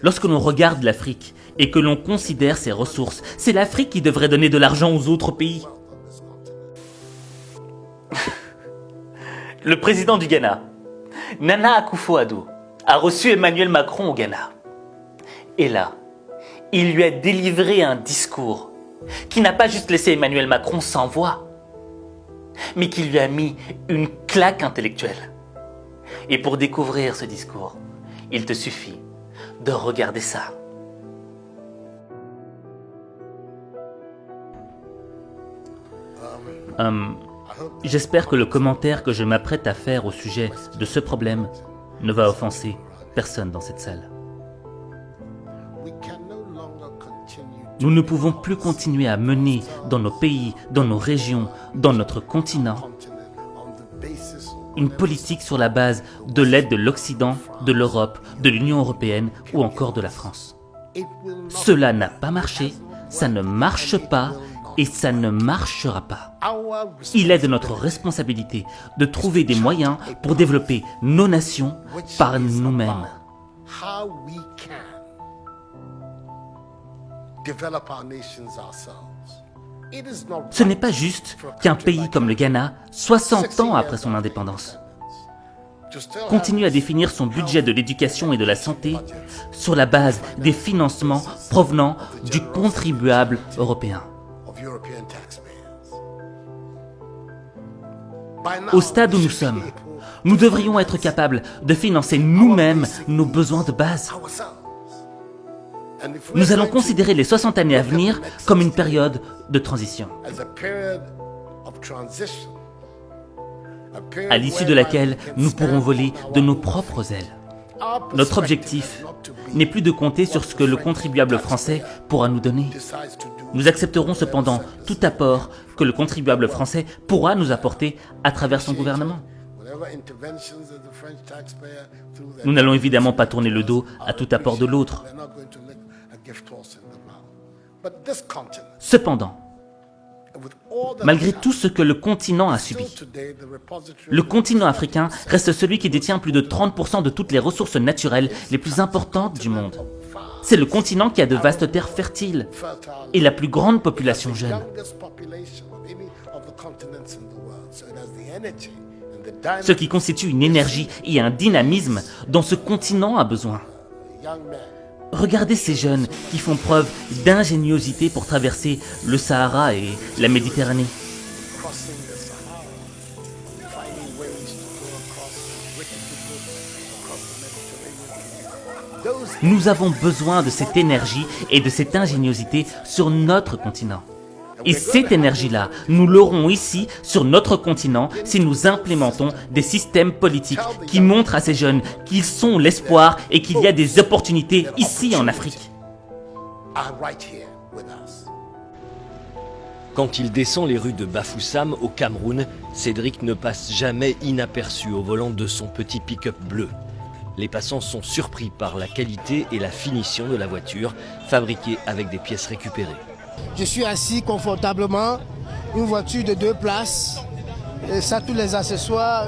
Lorsque l'on regarde l'Afrique et que l'on considère ses ressources, c'est l'Afrique qui devrait donner de l'argent aux autres pays. Le président du Ghana, Nana Akufo-Addo, a reçu Emmanuel Macron au Ghana. Et là, il lui a délivré un discours qui n'a pas juste laissé Emmanuel Macron sans voix, mais qui lui a mis une claque intellectuelle. Et pour découvrir ce discours, il te suffit de regarder ça. J'espère que le commentaire que je m'apprête à faire au sujet de ce problème ne va offenser personne dans cette salle. Nous ne pouvons plus continuer à mener dans nos pays, dans nos régions, dans notre continent, une politique sur la base de l'aide de l'Occident, de l'Europe, de l'Union européenne ou encore de la France. Cela n'a pas marché, ça ne marche pas et ça ne marchera pas. Il est de notre responsabilité de trouver des moyens pour développer nos nations par nous-mêmes. Ce n'est pas juste qu'un pays comme le Ghana, 60 ans après son indépendance, continue à définir son budget de l'éducation et de la santé sur la base des financements provenant du contribuable européen. Au stade où nous sommes, nous devrions être capables de financer nous-mêmes nos besoins de base. Nous allons considérer les 60 années à venir comme une période de transition, à l'issue de laquelle nous pourrons voler de nos propres ailes. Notre objectif n'est plus de compter sur ce que le contribuable français pourra nous donner. Nous accepterons cependant tout apport que le contribuable français pourra nous apporter à travers son gouvernement. Nous n'allons évidemment pas tourner le dos à tout apport de l'autre. Cependant, malgré tout ce que le continent a subi, le continent africain reste celui qui détient plus de 30% de toutes les ressources naturelles les plus importantes du monde. C'est le continent qui a de vastes terres fertiles et la plus grande population jeune. Ce qui constitue une énergie et un dynamisme dont ce continent a besoin. Regardez ces jeunes qui font preuve d'ingéniosité pour traverser le Sahara et la Méditerranée. Nous avons besoin de cette énergie et de cette ingéniosité sur notre continent. Et cette énergie-là, nous l'aurons ici, sur notre continent, si nous implémentons des systèmes politiques qui montrent à ces jeunes qu'ils sont l'espoir et qu'il y a des opportunités ici en Afrique. Quand il descend les rues de Bafoussam, au Cameroun, Cédric ne passe jamais inaperçu au volant de son petit pick-up bleu. Les passants sont surpris par la qualité et la finition de la voiture, fabriquée avec des pièces récupérées. Je suis assis confortablement, une voiture de 2 places, et ça, tous les accessoires.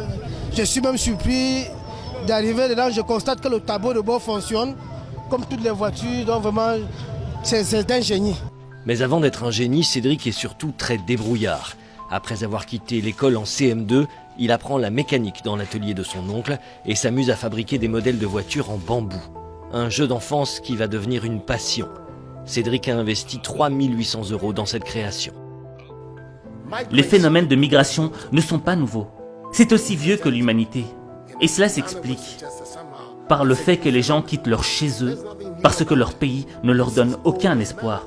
Je suis même surpris d'arriver dedans, je constate que le tableau de bord fonctionne, comme toutes les voitures, donc vraiment, c'est un génie. Mais avant d'être un génie, Cédric est surtout très débrouillard. Après avoir quitté l'école en CM2, il apprend la mécanique dans l'atelier de son oncle et s'amuse à fabriquer des modèles de voitures en bambou. Un jeu d'enfance qui va devenir une passion. Cédric a investi 3 800 € dans cette création. Les phénomènes de migration ne sont pas nouveaux. C'est aussi vieux que l'humanité. Et cela s'explique par le fait que les gens quittent leur chez eux parce que leur pays ne leur donne aucun espoir.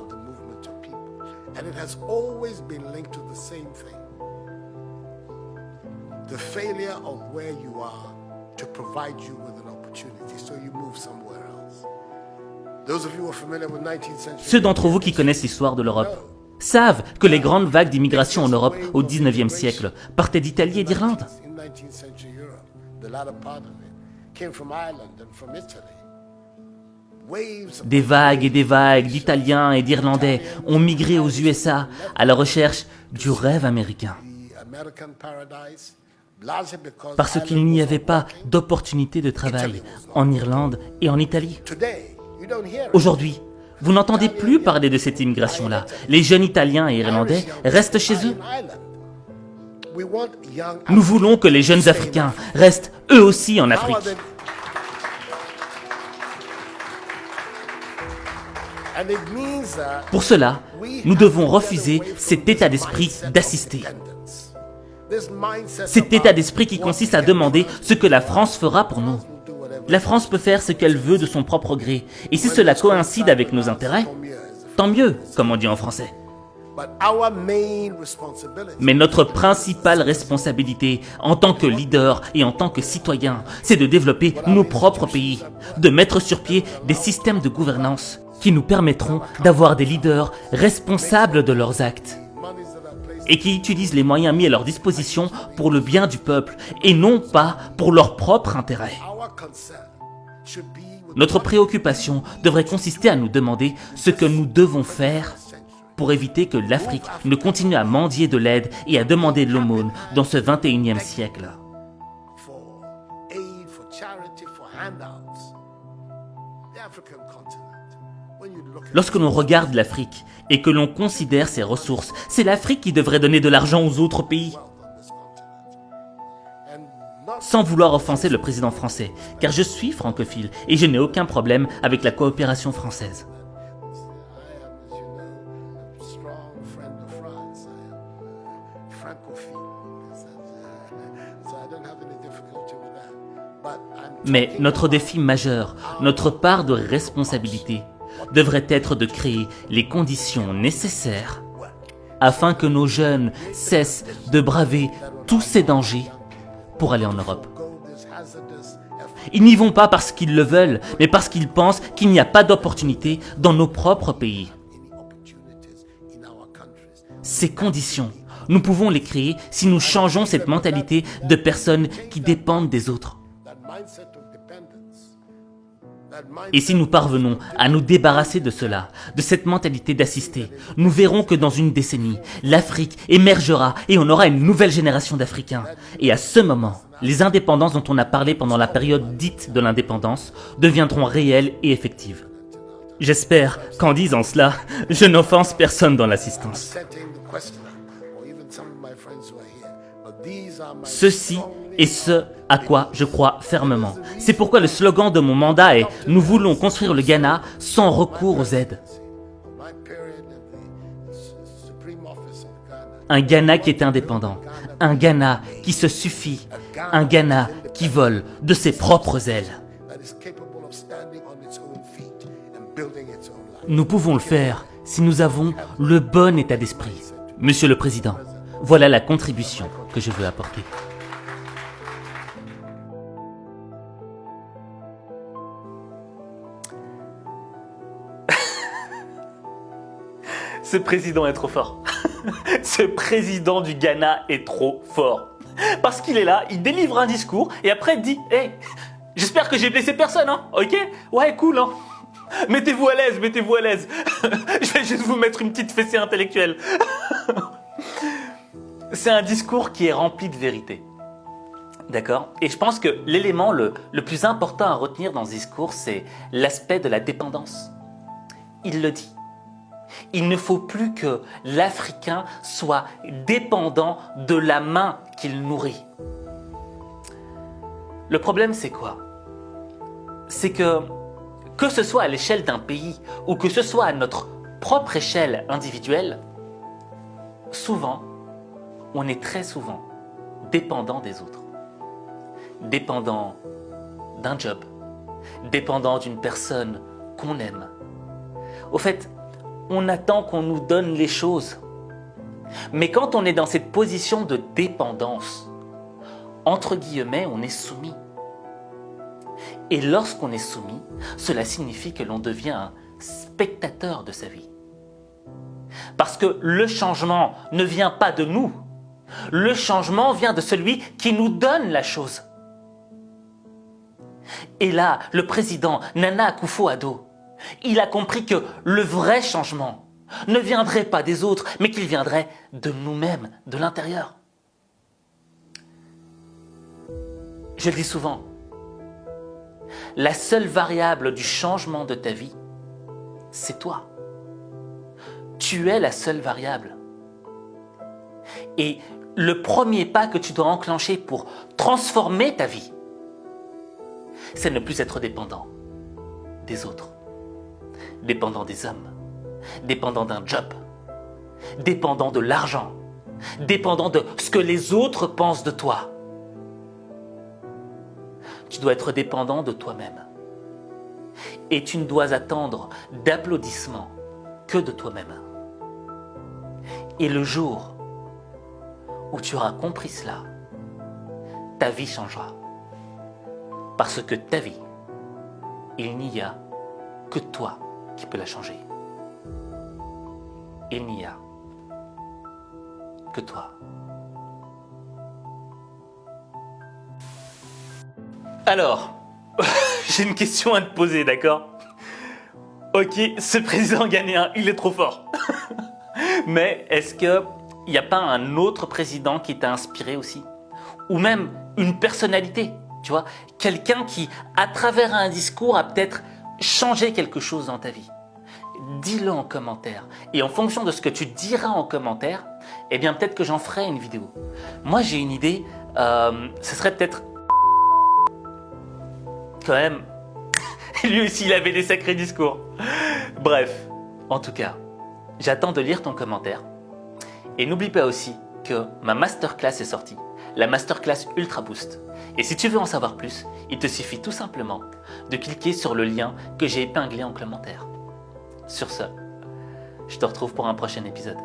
Ceux d'entre vous qui connaissent l'histoire de l'Europe savent que les grandes vagues d'immigration en Europe au XIXe siècle partaient d'Italie et d'Irlande. Des vagues et des vagues d'Italiens et d'Irlandais ont migré aux USA à la recherche du rêve américain. parce qu'il n'y avait pas d'opportunité de travail en Irlande et en Italie. Aujourd'hui, vous n'entendez plus parler de cette immigration-là. Les jeunes Italiens et Irlandais restent chez eux. Nous voulons que les jeunes Africains restent eux aussi en Afrique. Pour cela, nous devons refuser cet état d'esprit d'assister. Cet état d'esprit qui consiste à demander ce que la France fera pour nous. La France peut faire ce qu'elle veut de son propre gré. Et si cela coïncide avec nos intérêts, tant mieux, comme on dit en français. Mais notre principale responsabilité en tant que leader et en tant que citoyen, c'est de développer nos propres pays, de mettre sur pied des systèmes de gouvernance qui nous permettront d'avoir des leaders responsables de leurs actes et qui utilisent les moyens mis à leur disposition pour le bien du peuple et non pas pour leur propre intérêt. Notre préoccupation devrait consister à nous demander ce que nous devons faire pour éviter que l'Afrique ne continue à mendier de l'aide et à demander de l'aumône dans ce 21e siècle. Lorsque l'on regarde l'Afrique et que l'on considère ses ressources, c'est l'Afrique qui devrait donner de l'argent aux autres pays. Sans vouloir offenser le président français, car je suis francophile et je n'ai aucun problème avec la coopération française. Mais notre défi majeur, notre part de responsabilité, devrait être de créer les conditions nécessaires afin que nos jeunes cessent de braver tous ces dangers pour aller en Europe. Ils n'y vont pas parce qu'ils le veulent, mais parce qu'ils pensent qu'il n'y a pas d'opportunité dans nos propres pays. Ces conditions, nous pouvons les créer si nous changeons cette mentalité de personnes qui dépendent des autres. Et si nous parvenons à nous débarrasser de cela, de cette mentalité d'assister, nous verrons que dans une décennie, l'Afrique émergera et on aura une nouvelle génération d'Africains. Et à ce moment, les indépendances dont on a parlé pendant la période dite de l'indépendance deviendront réelles et effectives. J'espère qu'en disant cela, je n'offense personne dans l'assistance. Ceci est ce à quoi je crois fermement. C'est pourquoi le slogan de mon mandat est « Nous voulons construire le Ghana sans recours aux aides ». Un Ghana qui est indépendant, un Ghana qui se suffit, un Ghana qui vole de ses propres ailes. Nous pouvons le faire si nous avons le bon état d'esprit. Monsieur le Président, voilà la contribution que je veux apporter. Ce président est trop fort. Ce président du Ghana est trop fort. Parce qu'il est là, il délivre un discours et après il dit « Hey, j'espère que j'ai blessé personne, hein, ok? Ouais, cool, hein. Mettez-vous à l'aise, mettez-vous à l'aise. Je vais juste vous mettre une petite fessée intellectuelle. » C'est un discours qui est rempli de vérité. D'accord? Et je pense que l'élément le plus important à retenir dans ce discours, c'est l'aspect de la dépendance. Il le dit. Il ne faut plus que l'Africain soit dépendant de la main qu'il nourrit. Le problème, c'est quoi? C'est que ce soit à l'échelle d'un pays ou que ce soit à notre propre échelle individuelle, souvent, on est très souvent dépendant des autres. Dépendant d'un job, dépendant d'une personne qu'on aime. Au fait, on attend qu'on nous donne les choses. Mais quand on est dans cette position de dépendance, entre guillemets, on est soumis. Et lorsqu'on est soumis, cela signifie que l'on devient un spectateur de sa vie. Parce que le changement ne vient pas de nous. Le changement vient de celui qui nous donne la chose. Et là, le président Nana Akufo-Addo, il a compris que le vrai changement ne viendrait pas des autres, mais qu'il viendrait de nous-mêmes, de l'intérieur. Je le dis souvent, la seule variable du changement de ta vie, c'est toi. Tu es la seule variable. Et le premier pas que tu dois enclencher pour transformer ta vie, c'est ne plus être dépendant des autres, dépendant des hommes, dépendant d'un job, dépendant de l'argent, dépendant de ce que les autres pensent de toi. Tu dois être dépendant de toi-même. Et tu ne dois attendre d'applaudissements que de toi-même. Et le jour où tu auras compris cela, ta vie changera. Parce que ta vie, il n'y a que toi qui peux la changer. Il n'y a que toi. Alors, j'ai une question à te poser, d'accord? Ok, ce président ghanéen, il est trop fort. Mais est-ce qu'il n'y a pas un autre président qui t'a inspiré aussi? Ou même une personnalité, tu vois? Quelqu'un qui, à travers un discours, a peut-être changé quelque chose dans ta vie. Dis-le en commentaire. Et en fonction de ce que tu diras en commentaire, eh bien peut-être que j'en ferai une vidéo. Moi j'ai une idée, ce serait peut-être... Quand même, lui aussi il avait des sacrés discours. Bref, en tout cas, j'attends de lire ton commentaire. Et n'oublie pas aussi que ma masterclass est sortie, la masterclass Ultra Boost. Et si tu veux en savoir plus, il te suffit tout simplement de cliquer sur le lien que j'ai épinglé en commentaire. Sur ce, je te retrouve pour un prochain épisode.